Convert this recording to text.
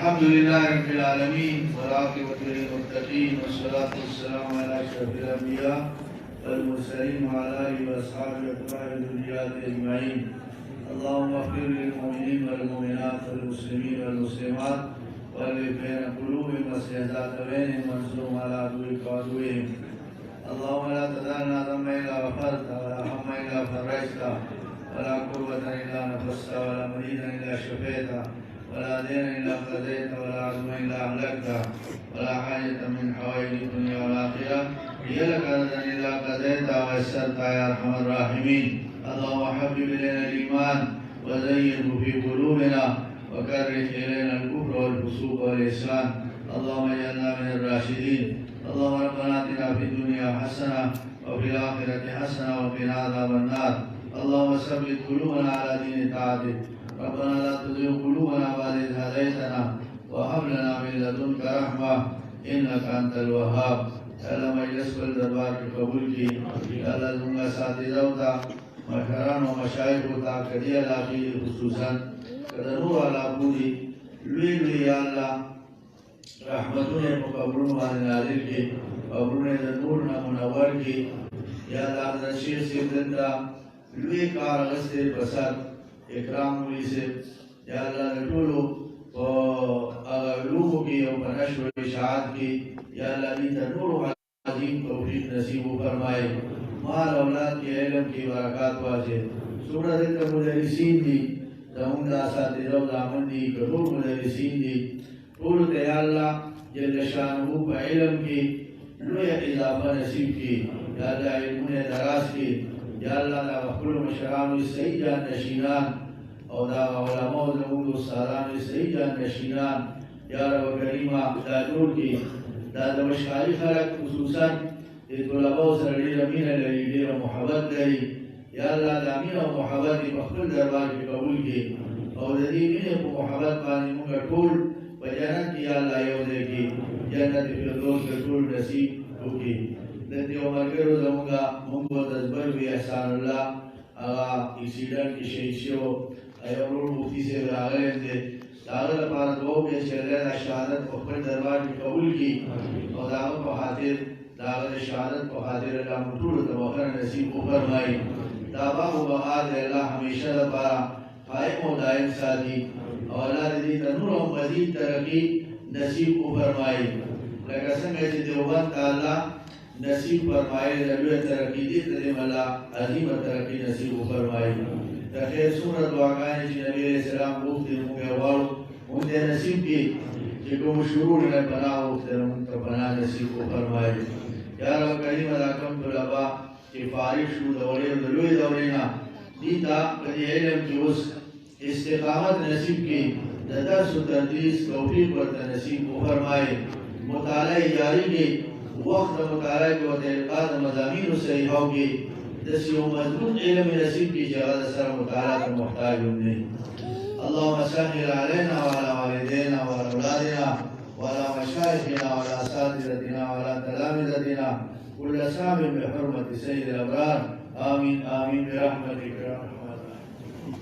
अल्हम्दुलिल्लाह रब्बिल आलमीन वलाक़िबतु लिल-मुत्तक़ीन वस्सलातु वस्सलामु अला अशरफिल अंबिया वल मुरसलीन व अला आलिहि व अस्हाबिहि व अत्बाइहि ज़ुर्रिय्यति अजमईन। अल्लाहुम्मा इग़फिर लिल मुमिनीन वल मुमिनात वल मुस्लिमीन वल मुस्लिमात वअल्लिफ़ बैन क़ुलूबिहिम वअस्लिह बैनहुम वंsurhum अला अदुव्विका व अदुव्विहिम। अल्लाहुम्मा ला तदअना ज़म्बन इल्ला गफ़रतहु वला हम्मन इल्ला फ़रजतहु वला कुर्बतन इल्ला नफ़स्तहु वला मरीज़न इल्ला शफ़ैतहु वला दीन इल्ला क़ज़ैतहु वला अज़्मन इल्ला अहलक्तहु वला हाजतन मिन हवाइज दुनिया वल आखिरह हिय लक रज़क़न इल्ला क़ज़ैतहा व यस्सरतहा या अरहमर राहिमीन। अल्लाहुम्मा हब्बिब इलैना अल-ईमान व ज़य्यिनहु फ़ी क़ुलूबिना व कर्रिह इलैना अल-कुफ़्र वल फ़ुसूक़ वल इस्यान। अल्लाहुम्मा इज्अलना मिनर राशिदीन। अल्लाहुम्मा रब्बना आतिना फ़िद दुनिया हसना व फ़िल आखिरति हसना व क़िना अज़ाबन नार। अल्लाहुम्मा सब्बित क़ुलूबना अला दीनि ताअतिक। रब्बना ला तुज़िग़ क़ुलूबना बअद इज़ हदैतना व हब लना मिन लदुनका रहमा इन्नका अंतल वहाब। अल्लाह मजलिस को दरबार की कबूल की। अल्लाह दूंगा साथियों ता मशरान व मशाइख ता कदिया लाकी खुसूसन कदरू अला पूरी लुई या अल्लाह रहमतों ने कब्रों वाले नाज़िल की, कब्रों ने नूर न मुनव्वर की। या अल्लाह रशीद से जिंदा लुई कार गस्ते बसर इकराम हुई से या अल्लाह नटूलो अगलूबों की और बनश्र इशाअत की। या अल्लाह दी तनूर अज़ीम तौफीक नसीब फरमाए। माल औलाद के इल्म की बरकत वाजे सूरत मुदर्रिसीन दी दमुंदा सातिज़ो दामंदी कबूल मुदर्रिसीन दी पूल ते या अल्लाह जल्ल शानुहु का इल्म की लुई इज़ाफ़ा नसीब की। या अल्लाह इल्म दराज की। या अल्लाह दा वक़ुल मशरान सही जान नशीनान और दा उलमा ज़मूद उस्तादान सही जान नशीनान या रब करीमा दादूर की दाद मशाइख खलक खुसूसन ये तुलबा सरड़ी रमीन लरी देर मोहब्बत लरी। या अल्लाह दामीन और मोहब्बत की मखबूल दरबार की कबूल की और दीमीन को मोहब्बत पानी मुंगा टूल व जन्नत की या अल्लाह योदे की जन्नत फिरदौस के टूल नसीब होगी। नदी उमर के रोज़ मुंगा मुंगो तज़बर भी एहसानुल्लाह आगा एक्सीडेंट की शहीशियों अयरूर मुफ्ती से रागले थे दागल पार दो के चले शहादत को अपने दरबार की कबूल की और दागल को हाजिर दागल शहादत को हाजिर अल्लाह मुटूर तवक्कर नसीब को फरमाई। दावा को बहाद अल्लाह हमेशा दबारा कायम और दायम साथी और अल्लाह दी तनूर और मज़ीद तरक्की नसीब को फरमाई। लगा संग ऐसे देवबंद अल्लाह नसीब फरमाए रबी तरक्की दी तले मला अजीम तरक्की नसीब को फरमाई। तखैर सूरत वाक़ान जी नबी अलैहिस्सलाम मुफ्ती मुके वालो उनके नसीब की जिको शुरू ने बना उनके उनका बना नसीब को फरमाए। या रब करीम अलाकम तुलबा के फारिग शु दौरे दलुए दौरेना दीता कदी इल्म की उस इस्तिकामत नसीब की दरस तदरीस तौफीक व नसीब को फरमाए। मुताला जारी के वक्त मुताला के वक़्त मज़ामीन से होगी दसियों मजबूत इल्म नसीब की जगह सर मुताला का मोहताज होने। अल्लाहुम्मा सल्लि अलैना व अला वालिदैना व अला औलादिना व अला मशाइखिना व अला असातिज़तिना व अला तलामिज़तिना कुल्ल साबिन बिहुर्मति सय्यिदिल अबरार आमीन आमीन बिरहमतिक या अरहमर राहिमीन।